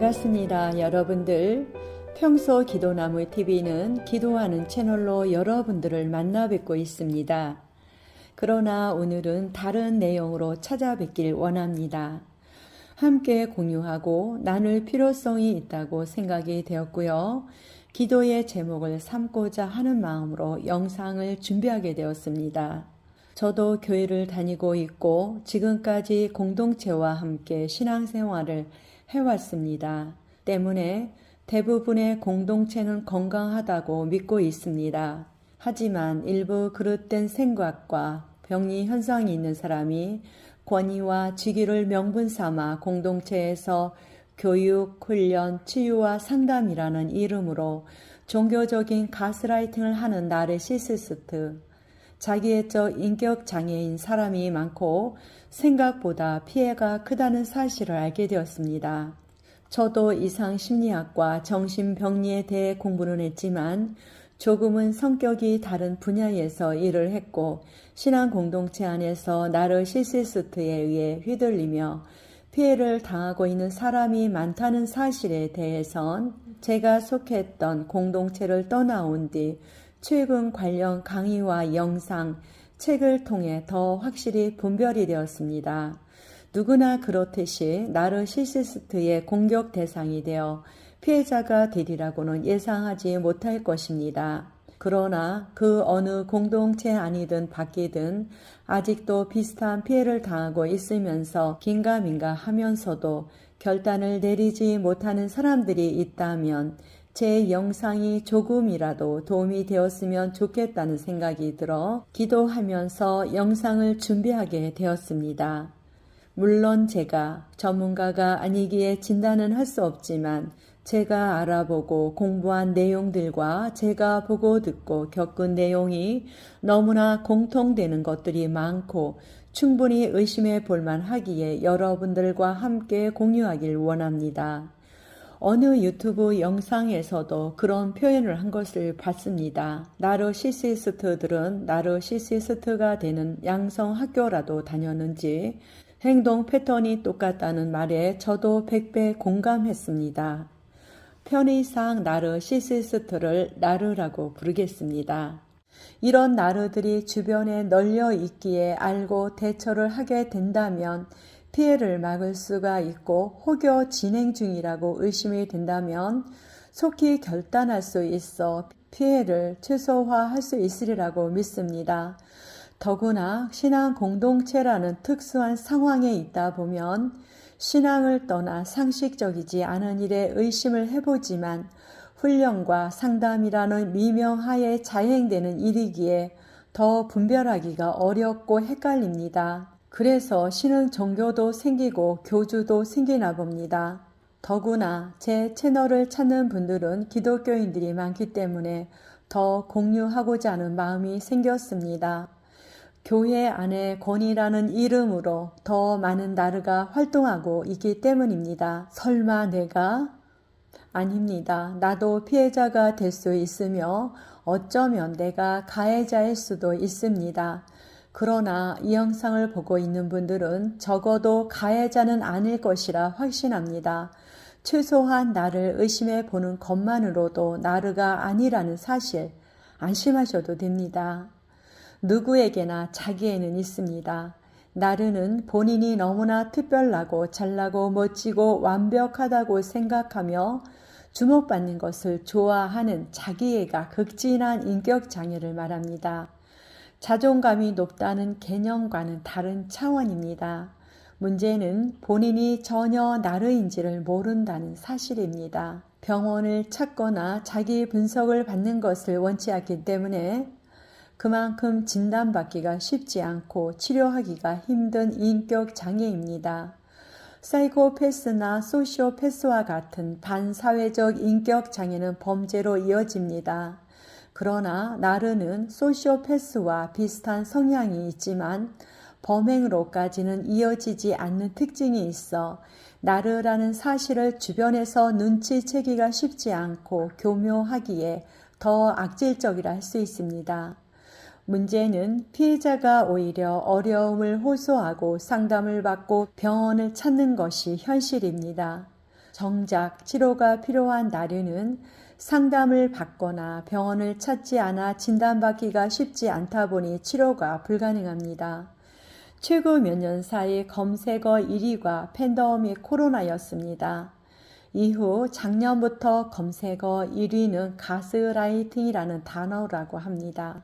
반갑습니다. 여러분들. 평소 기도나무 TV는 기도하는 채널로 여러분들을 만나 뵙고 있습니다. 그러나 오늘은 다른 내용으로 찾아뵙길 원합니다. 함께 공유하고 나눌 필요성이 있다고 생각이 되었고요. 기도의 제목을 삼고자 하는 마음으로 영상을 준비하게 되었습니다. 저도 교회를 다니고 있고 지금까지 공동체와 함께 신앙생활을 해왔습니다. 때문에 대부분의 공동체는 건강하다고 믿고 있습니다. 하지만 일부 그릇된 생각과 병리 현상이 있는 사람이 권위와 직위를 명분 삼아 공동체에서 교육, 훈련, 치유와 상담이라는 이름으로 종교적인 가스라이팅을 하는 나르시시스트, 자기애적 인격 장애인 사람이 많고 생각보다 피해가 크다는 사실을 알게 되었습니다. 저도 이상심리학과 정신병리에 대해 공부는 했지만 조금은 성격이 다른 분야에서 일을 했고 신앙 공동체 안에서 나르시시스트에 의해 휘둘리며 피해를 당하고 있는 사람이 많다는 사실에 대해선 제가 속했던 공동체를 떠나온 뒤 최근 관련 강의와 영상, 책을 통해 더 확실히 분별이 되었습니다. 누구나 그렇듯이 나르시시스트의 공격 대상이 되어 피해자가 되리라고는 예상하지 못할 것입니다. 그러나 그 어느 공동체 안이든 밖이든 아직도 비슷한 피해를 당하고 있으면서 긴가민가 하면서도 결단을 내리지 못하는 사람들이 있다면 제 영상이 조금이라도 도움이 되었으면 좋겠다는 생각이 들어 기도하면서 영상을 준비하게 되었습니다. 물론 제가 전문가가 아니기에 진단은 할 수 없지만 제가 알아보고 공부한 내용들과 제가 보고 듣고 겪은 내용이 너무나 공통되는 것들이 많고 충분히 의심해 볼만 하기에 여러분들과 함께 공유하길 원합니다. 어느 유튜브 영상에서도 그런 표현을 한 것을 봤습니다. 나르시시스트들은 나르시시스트가 되는 양성학교라도 다녔는지 행동 패턴이 똑같다는 말에 저도 100배 공감했습니다. 편의상 나르시시스트를 나르라고 부르겠습니다. 이런 나르들이 주변에 널려 있기에 알고 대처를 하게 된다면 피해를 막을 수가 있고 혹여 진행 중이라고 의심이 된다면 속히 결단할 수 있어 피해를 최소화할 수 있으리라고 믿습니다. 더구나 신앙 공동체라는 특수한 상황에 있다 보면 신앙을 떠나 상식적이지 않은 일에 의심을 해보지만 훈련과 상담이라는 미명하에 자행되는 일이기에 더 분별하기가 어렵고 헷갈립니다. 그래서 신흥 종교도 생기고 교주도 생기나 봅니다. 더구나 제 채널을 찾는 분들은 기독교인들이 많기 때문에 더 공유하고자 하는 마음이 생겼습니다. 교회 안에 권위라는 이름으로 더 많은 나르가 활동하고 있기 때문입니다. 설마 내가? 아닙니다. 나도 피해자가 될 수 있으며 어쩌면 내가 가해자일 수도 있습니다. 그러나 이 영상을 보고 있는 분들은 적어도 가해자는 아닐 것이라 확신합니다. 최소한 나를 의심해 보는 것만으로도 나르가 아니라는 사실 안심하셔도 됩니다. 누구에게나 자기애는 있습니다. 나르는 본인이 너무나 특별하고 잘나고 멋지고 완벽하다고 생각하며 주목받는 것을 좋아하는 자기애가 극진한 인격장애를 말합니다. 자존감이 높다는 개념과는 다른 차원입니다. 문제는 본인이 전혀 나르인지를 모른다는 사실입니다. 병원을 찾거나 자기 분석을 받는 것을 원치 않기 때문에 그만큼 진단받기가 쉽지 않고 치료하기가 힘든 인격 장애입니다. 사이코패스나 소시오패스와 같은 반사회적 인격 장애는 범죄로 이어집니다. 그러나 나르는 소시오패스와 비슷한 성향이 있지만 범행으로까지는 이어지지 않는 특징이 있어 나르라는 사실을 주변에서 눈치채기가 쉽지 않고 교묘하기에 더 악질적이라 할 수 있습니다. 문제는 피해자가 오히려 어려움을 호소하고 상담을 받고 병원을 찾는 것이 현실입니다. 정작 치료가 필요한 나르는 상담을 받거나 병원을 찾지 않아 진단받기가 쉽지 않다 보니 치료가 불가능합니다. 최고 몇 년 사이 검색어 1위가 팬데믹 코로나였습니다. 이후 작년부터 검색어 1위는 가스라이팅이라는 단어라고 합니다.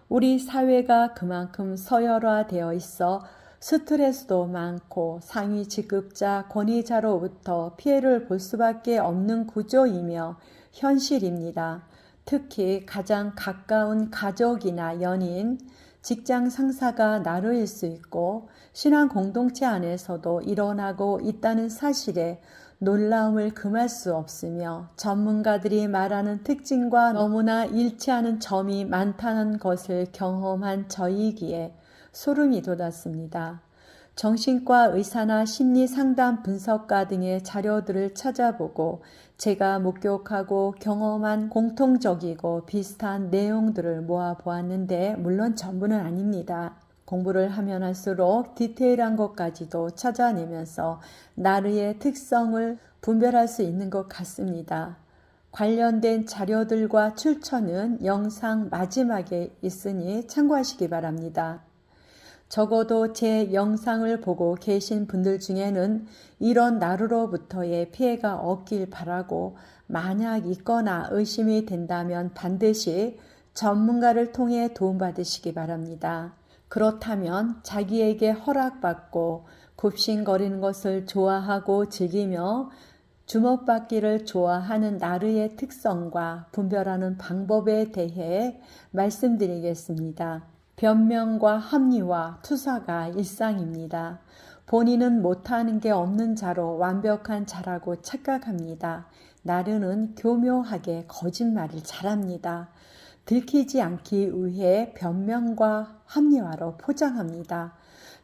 우리 사회가 그만큼 서열화되어 있어 스트레스도 많고 상위 직급자 권위자로부터 피해를 볼 수밖에 없는 구조이며 현실입니다. 특히 가장 가까운 가족이나 연인, 직장 상사가 나르일 수 있고 신앙 공동체 안에서도 일어나고 있다는 사실에 놀라움을 금할 수 없으며 전문가들이 말하는 특징과 너무나 일치하는 점이 많다는 것을 경험한 저이기에 소름이 돋았습니다. 정신과 의사나 심리상담 분석가 등의 자료들을 찾아보고 제가 목격하고 경험한 공통적이고 비슷한 내용들을 모아보았는데 물론 전부는 아닙니다. 공부를 하면 할수록 디테일한 것까지도 찾아내면서 나르의 특성을 분별할 수 있는 것 같습니다. 관련된 자료들과 출처는 영상 마지막에 있으니 참고하시기 바랍니다. 적어도 제 영상을 보고 계신 분들 중에는 이런 나르로부터의 피해가 없길 바라고 만약 있거나 의심이 된다면 반드시 전문가를 통해 도움받으시기 바랍니다. 그렇다면 자기에게 허락받고 굽신거리는 것을 좋아하고 즐기며 주목받기를 좋아하는 나르의 특성과 분별하는 방법에 대해 말씀드리겠습니다. 변명과 합리화, 투사가 일상입니다. 본인은 못하는 게 없는 자로 완벽한 자라고 착각합니다. 나르는 교묘하게 거짓말을 잘합니다. 들키지 않기 위해 변명과 합리화로 포장합니다.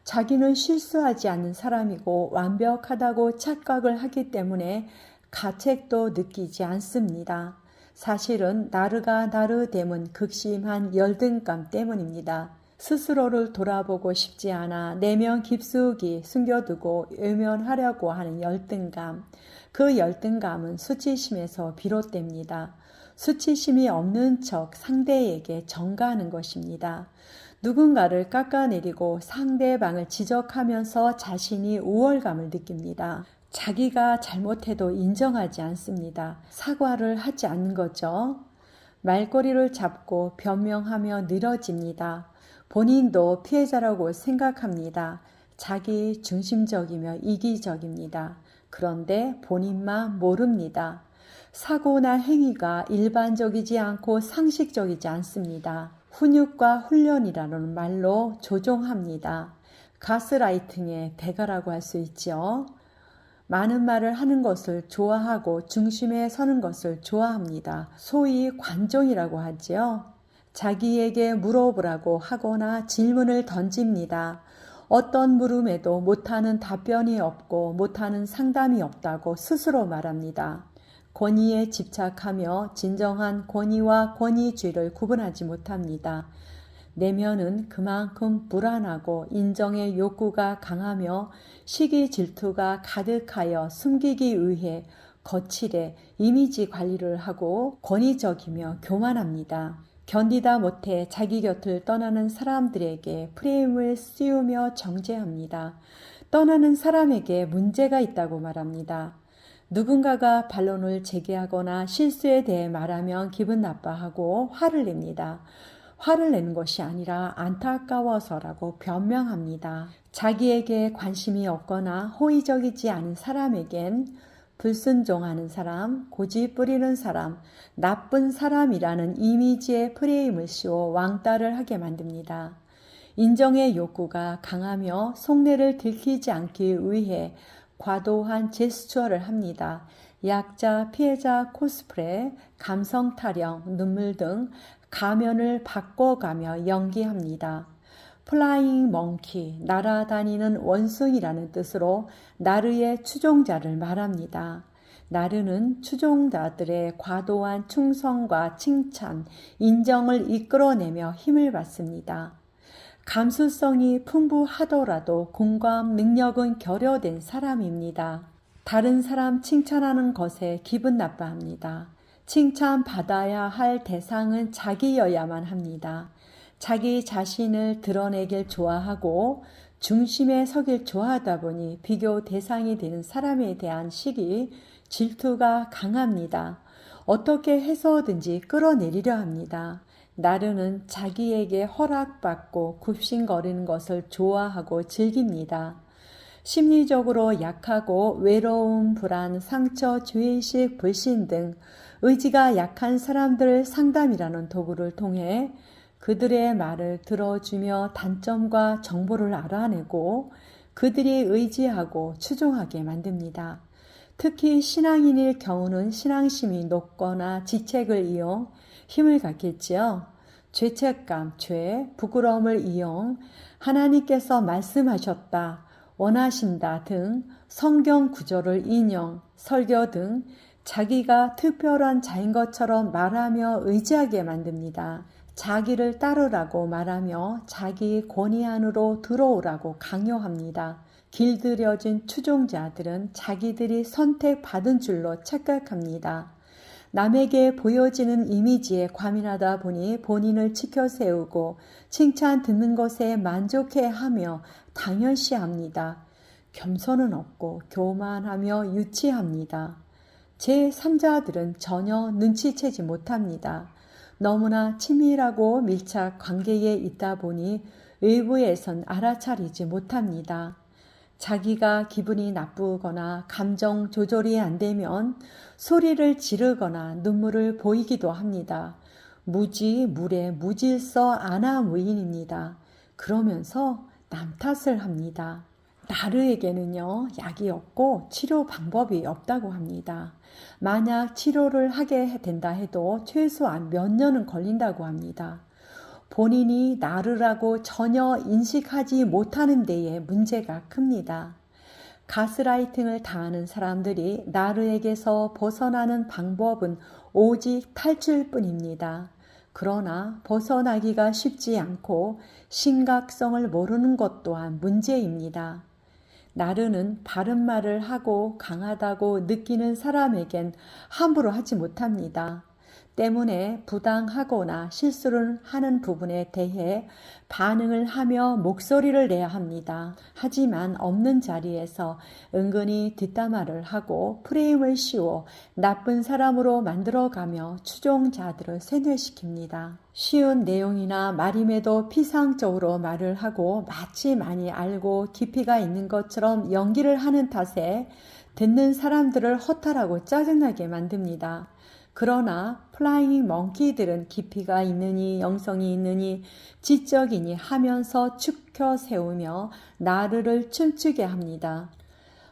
자기는 실수하지 않는 사람이고 완벽하다고 착각을 하기 때문에 가책도 느끼지 않습니다. 사실은 나르가 나르됨은 극심한 열등감 때문입니다. 스스로를 돌아보고 싶지 않아 내면 깊숙이 숨겨두고 외면하려고 하는 열등감. 그 열등감은 수치심에서 비롯됩니다. 수치심이 없는 척 상대에게 전가하는 것입니다. 누군가를 깎아내리고 상대방을 지적하면서 자신이 우월감을 느낍니다. 자기가 잘못해도 인정하지 않습니다. 사과를 하지 않는 거죠. 말꼬리를 잡고 변명하며 늘어집니다. 본인도 피해자라고 생각합니다. 자기 중심적이며 이기적입니다. 그런데 본인만 모릅니다. 사고나 행위가 일반적이지 않고 상식적이지 않습니다. 훈육과 훈련이라는 말로 조종합니다. 가스라이팅의 대가라고 할 수 있죠. 많은 말을 하는 것을 좋아하고 중심에 서는 것을 좋아합니다. 소위 관종이라고 하지요. 자기에게 물어보라고 하거나 질문을 던집니다. 어떤 물음에도 못하는 답변이 없고 못하는 상담이 없다고 스스로 말합니다. 권위에 집착하며 진정한 권위와 권위주의를 구분하지 못합니다. 내면은 그만큼 불안하고 인정의 욕구가 강하며 시기 질투가 가득하여 숨기기 위해 거칠게 이미지 관리를 하고 권위적이며 교만합니다. 견디다 못해 자기 곁을 떠나는 사람들에게 프레임을 씌우며 정죄합니다. 떠나는 사람에게 문제가 있다고 말합니다. 누군가가 반론을 제기하거나 실수에 대해 말하면 기분 나빠하고 화를 냅니다. 화를 내는 것이 아니라 안타까워서라고 변명합니다. 자기에게 관심이 없거나 호의적이지 않은 사람에겐 불순종하는 사람, 고집 부리는 사람, 나쁜 사람이라는 이미지의 프레임을 씌워 왕따를 하게 만듭니다. 인정의 욕구가 강하며 속내를 들키지 않기 위해 과도한 제스처를 합니다. 약자, 피해자 코스프레, 감성 타령, 눈물 등 가면을 바꿔가며 연기합니다. 플라잉 멍키, 날아다니는 원숭이라는 뜻으로 나르의 추종자를 말합니다. 나르는 추종자들의 과도한 충성과 칭찬, 인정을 이끌어내며 힘을 받습니다. 감수성이 풍부하더라도 공감 능력은 결여된 사람입니다. 다른 사람 칭찬하는 것에 기분 나빠합니다. 칭찬받아야 할 대상은 자기여야만 합니다. 자기 자신을 드러내길 좋아하고 중심에 서길 좋아하다 보니 비교 대상이 되는 사람에 대한 시기, 질투가 강합니다. 어떻게 해서든지 끌어내리려 합니다. 나르는 자기에게 허락받고 굽신거리는 것을 좋아하고 즐깁니다. 심리적으로 약하고 외로움, 불안, 상처, 죄의식, 불신 등 의지가 약한 사람들을 상담이라는 도구를 통해 그들의 말을 들어주며 단점과 정보를 알아내고 그들이 의지하고 추종하게 만듭니다. 특히 신앙인일 경우는 신앙심이 높거나 지책을 이용 힘을 갖겠지요. 죄책감, 죄, 부끄러움을 이용 하나님께서 말씀하셨다, 원하신다 등 성경 구절을 인용, 설교 등 자기가 특별한 자인 것처럼 말하며 의지하게 만듭니다. 자기를 따르라고 말하며 자기 권위 안으로 들어오라고 강요합니다. 길들여진 추종자들은 자기들이 선택받은 줄로 착각합니다. 남에게 보여지는 이미지에 과민하다 보니 본인을 지켜 세우고 칭찬 듣는 것에 만족해하며 당연시합니다. 겸손은 없고 교만하며 유치합니다. 제3자들은 전혀 눈치채지 못합니다. 너무나 치밀하고 밀착 관계에 있다 보니 외부에선 알아차리지 못합니다. 자기가 기분이 나쁘거나 감정 조절이 안 되면 소리를 지르거나 눈물을 보이기도 합니다. 무지, 무례, 무질서, 아나무인입니다. 그러면서 남 탓을 합니다. 나르에게는요, 약이 없고 치료 방법이 없다고 합니다. 만약 치료를 하게 된다 해도 최소한 몇 년은 걸린다고 합니다. 본인이 나르라고 전혀 인식하지 못하는 데에 문제가 큽니다. 가스라이팅을 당하는 사람들이 나르에게서 벗어나는 방법은 오직 탈출뿐입니다. 그러나 벗어나기가 쉽지 않고 심각성을 모르는 것 또한 문제입니다. 나르는 바른 말을 하고 강하다고 느끼는 사람에겐 함부로 하지 못합니다. 때문에 부당하거나 실수를 하는 부분에 대해 반응을 하며 목소리를 내야 합니다. 하지만 없는 자리에서 은근히 뒷담화를 하고 프레임을 씌워 나쁜 사람으로 만들어가며 추종자들을 세뇌시킵니다. 쉬운 내용이나 말임에도 피상적으로 말을 하고 마치 많이 알고 깊이가 있는 것처럼 연기를 하는 탓에 듣는 사람들을 허탈하고 짜증나게 만듭니다. 그러나 플라잉 멍키들은 깊이가 있느니 영성이 있느니 지적이니 하면서 축켜 세우며 나르를 춤추게 합니다.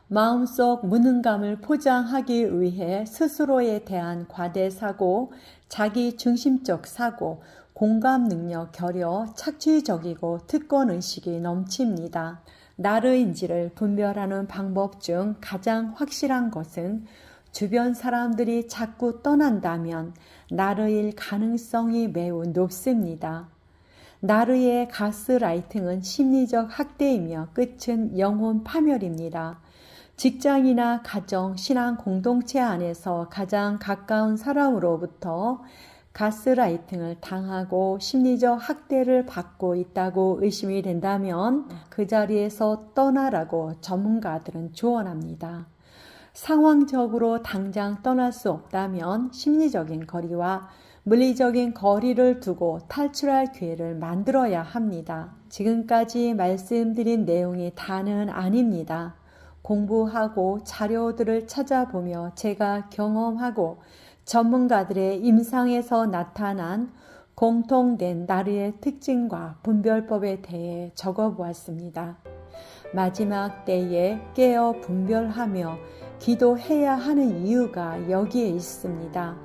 마음속 무능감을 포장하기 위해 스스로에 대한 과대사고, 자기중심적 사고, 공감 능력 결여, 착취적이고 특권의식이 넘칩니다. 나르인지를 분별하는 방법 중 가장 확실한 것은 주변 사람들이 자꾸 떠난다면 나르일 가능성이 매우 높습니다. 나르의 가스라이팅은 심리적 학대이며 끝은 영혼 파멸입니다. 직장이나 가정, 신앙 공동체 안에서 가장 가까운 사람으로부터 가스라이팅을 당하고 심리적 학대를 받고 있다고 의심이 된다면 그 자리에서 떠나라고 전문가들은 조언합니다. 상황적으로 당장 떠날 수 없다면 심리적인 거리와 물리적인 거리를 두고 탈출할 기회를 만들어야 합니다. 지금까지 말씀드린 내용이 다는 아닙니다. 공부하고 자료들을 찾아보며 제가 경험하고 전문가들의 임상에서 나타난 공통된 나르의 특징과 분별법에 대해 적어보았습니다. 마지막 때에 깨어 분별하며 기도해야 하는 이유가 여기에 있습니다.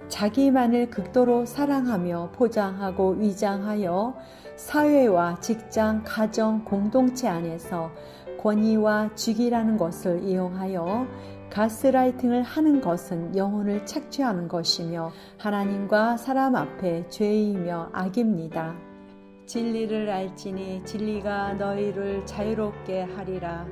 자기만을 극도로 사랑하며 포장하고 위장하여 사회와 직장, 가정, 공동체 안에서 권위와 직위라는 것을 이용하여 가스라이팅을 하는 것은 영혼을 착취하는 것이며 하나님과 사람 앞에 죄이며 악입니다. 진리를 알지니 진리가 너희를 자유롭게 하리라.